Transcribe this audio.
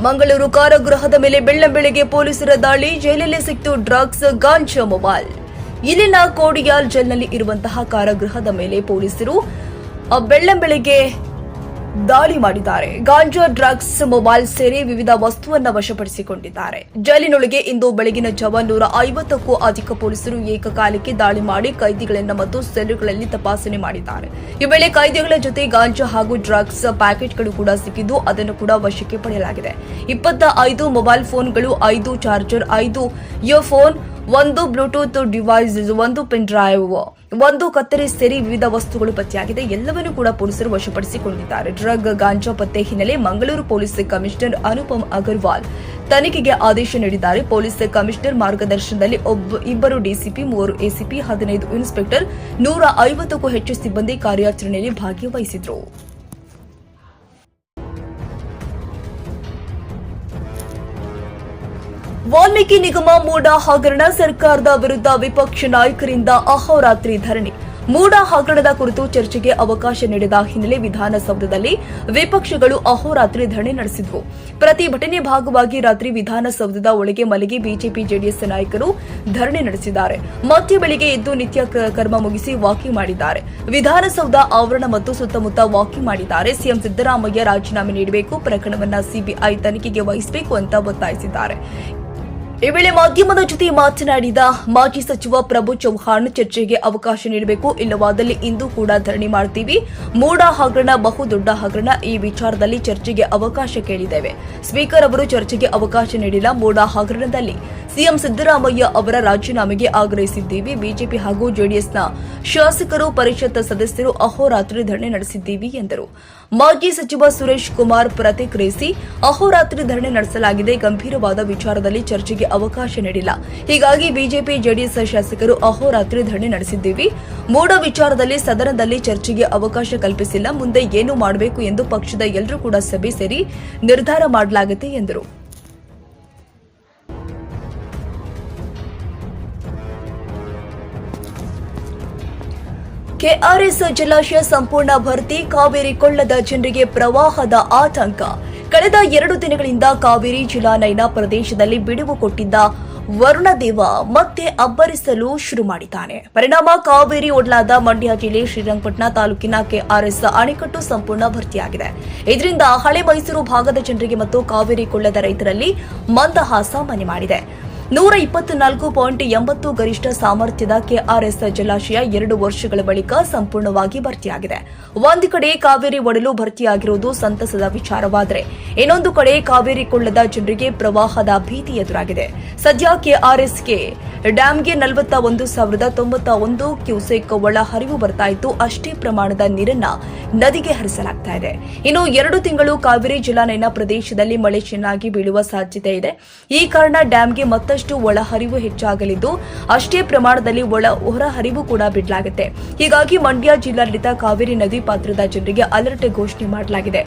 ಮಂಗಳೂರು ಕಾರಾಗೃಹದ ಮೇಲೆ ಬೆಳ್ಳಂಬೆಳಗ್ಗೆ ಪೊಲೀಸರ ದಾಳಿ, ಜೈಲಲ್ಲಿ ಸಿಕ್ತು ಡ್ರಗ್ಸ್, ಗಾಂಜಾ, ಮೊಬೈಲ್. ಇಲ್ಲಿನ ಕೋಡಿಯಾಲ್ ಜೈಲ್ನಲ್ಲಿ ಇರುವಂತಹ ಕಾರಾಗೃಹದ ಮೇಲೆ ಪೊಲೀಸರು ಬೆಳ್ಳಂಬೆಳಗ್ಗೆ ದಾಳಿ ಮಾಡಿದ್ದಾರೆ. ಗಾಂಜಾ, ಡ್ರಗ್ಸ್, ಮೊಬೈಲ್ ಸೇರಿ ವಿವಿಧ ವಸ್ತುವನ್ನು ವಶಪಡಿಸಿಕೊಂಡಿದ್ದಾರೆ. ಜೈಲಿನೊಳಗೆ ಇಂದು ಬೆಳಗಿನ ಜಾವ 150ಕ್ಕೂ ಅಧಿಕ ಪೊಲೀಸರು ಏಕಕಾಲಕ್ಕೆ ದಾಳಿ ಮಾಡಿ ಕೈದಿಗಳನ್ನು ಮತ್ತು ಸೆಲ್ಗಳಲ್ಲಿ ತಪಾಸಣೆ ಮಾಡಿದ್ದಾರೆ. ಈ ವೇಳೆ ಕೈದಿಗಳ ಜೊತೆ ಗಾಂಜಾ ಹಾಗೂ ಡ್ರಗ್ಸ್ ಪ್ಯಾಕೆಟ್ಗಳು ಕೂಡ ಸಿಕ್ಕಿದ್ದು ಅದನ್ನು ಕೂಡ ವಶಕ್ಕೆ ಪಡೆಯಲಾಗಿದೆ. 25 ಮೊಬೈಲ್ ಫೋನ್ಗಳು, 5 charger, 5 earphone, 1 Bluetooth device, 1 pen drive, 1 ಕತ್ತರಿ ಸೇರಿ ವಿವಿಧ ವಸ್ತುಗಳು ಪತ್ತೆಯಾಗಿದೆ. ಎಲ್ಲವನ್ನೂ ಕೂಡ ಪೊಲೀಸರು ವಶಪಡಿಸಿಕೊಂಡಿದ್ದಾರೆ. ಡ್ರಗ್, ಗಾಂಜಾ ಪತ್ತೆ ಹಿನ್ನೆಲೆ ಮಂಗಳೂರು ಪೊಲೀಸ್ ಕಮಿಷನರ್ ಅನುಪಮ್ ಅಗರ್ವಾಲ್ ತನಿಖೆಗೆ ಆದೇಶ ನೀಡಿದ್ದಾರೆ. ಪೊಲೀಸ್ ಕಮಿಷನರ್ ಮಾರ್ಗದರ್ಶನದಲ್ಲಿ ಇಬ್ಬರು ಡಿಸಿಪಿ, 3 ಎಸಿಪಿ, 15 ಇನ್ಸ್ಪೆಕ್ಟರ್, 150ಕ್ಕೂ ಹೆಚ್ಚು ಸಿಬ್ಬಂದಿ ಕಾರ್ಯಾಚರಣೆಯಲ್ಲಿ ಭಾಗವಹಿಸಿದ್ರು. ವಾಲ್ಮೀಕಿ ನಿಗಮ ಮೂಡಾ ಹಗರಣ, ಸರ್ಕಾರದ ವಿರುದ್ಧ ವಿಪಕ್ಷ ನಾಯಕರಿಂದ ಅಹೋರಾತ್ರಿ ಧರಣಿ. ಮೂಡಾ ಹಗರಣದ ಕುರಿತು ಚರ್ಚೆಗೆ ಅವಕಾಶ ನೀಡಿದ ಹಿನ್ನೆಲೆ ವಿಧಾನಸೌಧದಲ್ಲಿ ವಿಪಕ್ಷಗಳು ಅಹೋರಾತ್ರಿ ಧರಣಿ ನಡೆಸಿದ್ವು. ಪ್ರತಿಭಟನೆ ಭಾಗವಾಗಿ ರಾತ್ರಿ ವಿಧಾನಸೌಧದ ಒಳಗೆ ಮಲಗಿ ಬಿಜೆಪಿ ಜೆಡಿಎಸ್ ನಾಯಕರು ಧರಣಿ ನಡೆಸಿದ್ದಾರೆ. ಮತ್ತೆ ಬೆಳಿಗ್ಗೆ ಎದ್ದು ನಿತ್ಯ ಕರ್ಮ ಮುಗಿಸಿ ವಾಕಿಂಗ್ ಮಾಡಿದ್ದಾರೆ. ವಿಧಾನಸೌಧ ಆವರಣ ಮತ್ತು ಸುತ್ತಮುತ್ತ ವಾಕಿಂಗ್ ಮಾಡಿದ್ದಾರೆ. ಸಿಎಂ ಸಿದ್ದರಾಮಯ್ಯ ರಾಜೀನಾಮೆ ನೀಡಬೇಕು, ಪ್ರಕರಣವನ್ನು ಸಿಬಿಐ ತನಿಖೆಗೆ ವಹಿಸಬೇಕು ಅಂತ ಒತ್ತಾಯಿಸಿದ್ದಾರೆ. ಈ ವೇಳೆ ಮಾಧ್ಯಮದ ಜೊತೆ ಮಾತನಾಡಿದ ಮಾಜಿ ಸಚಿವ ಪ್ರಭು ಚೌಹಾಣ್, ಚರ್ಚೆಗೆ ಅವಕಾಶ ನೀಡಬೇಕು, ಇಲ್ಲವಾದಲ್ಲಿ ಇಂದು ಕೂಡ ಧರಣಿ ಮಾಡ್ತೀವಿ. ಮೂಡಾ ಹಗರಣ ಬಹುದೊಡ್ಡ ಹಗರಣ, ಈ ವಿಚಾರದಲ್ಲಿ ಚರ್ಚೆಗೆ ಅವಕಾಶ ಕೇಳಿದ್ದೇವೆ. ಸ್ಪೀಕರ್ ಅವರು ಚರ್ಚೆಗೆ ಅವಕಾಶ ನೀಡಿಲ್ಲ. ಮೂಡಾ ಹಗರಣದಲ್ಲಿ ಸಿಎಂ ಸಿದ್ದರಾಮಯ್ಯ ಅವರ ರಾಜೀನಾಮೆಗೆ ಆಗ್ರಹಿಸಿದ್ದೀವಿ. ಬಿಜೆಪಿ ಹಾಗೂ ಜೆಡಿಎಸ್ನ ಶಾಸಕರು, ಪರಿಷತ್ ಸದಸ್ಯರು ಅಹೋರಾತ್ರಿ ಧರಣಿ ನಡೆಸಿದ್ದೀವಿ ಎಂದರು. ಮಾಜಿ ಸಚಿವ ಸುರೇಶ್ ಕುಮಾರ್ ಪ್ರತಿಕ್ರಿಯಿಸಿ, ಅಹೋರಾತ್ರಿ ಧರಣಿ ನಡೆಸಲಾಗಿದೆ, ಗಂಭೀರವಾದ ವಿಚಾರದಲ್ಲಿ ಚರ್ಚೆಗೆ ಅವಕಾಶ ನೀಡಿಲ್ಲ. ಹೀಗಾಗಿ ಬಿಜೆಪಿ ಜೆಡಿಎಸ್ ಶಾಸಕರು ಅಹೋರಾತ್ರಿ ಧರಣಿ ನಡೆಸಿದ್ದೀವಿ. ಮೂಡ ವಿಚಾರದಲ್ಲಿ ಸದನದಲ್ಲಿ ಚರ್ಚೆಗೆ ಅವಕಾಶ ಕಲ್ಪಿಸಿಲ್ಲ. ಮುಂದೆ ಏನು ಮಾಡಬೇಕು ಎಂದು ಪಕ್ಷದ ಎಲ್ಲರೂ ಕೂಡ ಸಭೆ ಸೇರಿ ನಿರ್ಧಾರ ಮಾಡಲಾಗುತ್ತೆ ಎಂದರು. ಕೆಆರ್ಎಸ್ ಜಲಾಶಯ ಸಂಪೂರ್ಣ ಭರ್ತಿ, ಕಾವೇರಿ ಕೊಳ್ಳದ ಜನರಿಗೆ ಪ್ರವಾಹದ ಆತಂಕ. ಕಳೆದ 2 ದಿನಗಳಿಂದ ಕಾವೇರಿ ಜಲಾನಯನ ಪ್ರದೇಶದಲ್ಲಿ ಬಿಡುವು ಕೊಟ್ಟಿದ್ದ ವರುಣದೇವ ಮತ್ತೆ ಅಬ್ಬರಿಸಲು ಶುರು ಮಾಡಿದ್ದಾನೆ. ಪರಿಣಾಮ ಕಾವೇರಿ ಒಡ್ಲಾದ ಮಂಡ್ಯ ಜಿಲ್ಲೆ ಶ್ರೀರಂಗಪಟ್ಟಣ ತಾಲೂಕಿನ ಕೆಆರ್ಎಸ್ ಅಣೆಕಟ್ಟು ಸಂಪೂರ್ಣ ಭರ್ತಿಯಾಗಿದೆ. ಇದರಿಂದ ಹಳೆ ಮೈಸೂರು ಭಾಗದ ಜನರಿಗೆ ಮತ್ತು ಕಾವೇರಿ ಕೊಳ್ಳದ ರೈತರಲ್ಲಿ ಮಂದಹಾಸ ಮನೆ ಮಾಡಿದೆ. 124.80 ಗರಿಷ್ಠ ಸಾಮರ್ಥ್ಯದ ಕೆಆರ್ಎಸ್ ಜಲಾಶಯ 2 ವರ್ಷಗಳ ಬಳಿಕ ಸಂಪೂರ್ಣವಾಗಿ ಭರ್ತಿಯಾಗಿದೆ. ಒಂದು ಕಡೆ ಕಾವೇರಿ ಒಡಲು ಭರ್ತಿಯಾಗಿರುವುದು ಸಂತಸದ ವಿಚಾರವಾದರೆ, ಇನ್ನೊಂದು ಕಡೆ ಕಾವೇರಿ ಕೊಳ್ಳದ ಜನರಿಗೆ ಪ್ರವಾಹದ ಭೀತಿ ಎದುರಾಗಿದೆ. ಸದ್ಯ ಕೆಆರ್ಎಸ್ಗೆ ಡ್ಯಾಂಗೆ 41,091 ಕ್ಯೂಸೆಕ್ ಒಳ ಹರಿವು ಬರ್ತಾ ಇದ್ದು, ಅಷ್ಟೇ ಪ್ರಮಾಣದ ನೀರನ್ನ ನದಿಗೆ ಹರಿಸಲಾಗ್ತಾ ಇದೆ. ಇನ್ನು 2 ತಿಂಗಳು ಕಾವೇರಿ ಜಲಾನಯನ ಪ್ರದೇಶದಲ್ಲಿ ಮಳೆ ಚೆನ್ನಾಗಿ ಬೀಳುವ ಸಾಧ್ಯತೆ ಇದೆ. ಈ ಕಾರಣ ಡ್ಯಾಂಗೆ ಮತ್ತಷ್ಟು ಒಳಹರಿವು ಹೆಚ್ಚಾಗಲಿದ್ದು, ಅಷ್ಟೇ ಪ್ರಮಾಣದಲ್ಲಿ ಹೊರಹರಿವು ಕೂಡ ಬಿಡಲಾಗುತ್ತೆ. ಹೀಗಾಗಿ ಮಂಡ್ಯ ಜಿಲ್ಲಾಡಳಿತ ಕಾವೇರಿ ನದಿ ಪಾತ್ರದ ಜನರಿಗೆ ಅಲರ್ಟ್ ಘೋಷಣೆ ಮಾಡಲಾಗಿದೆ.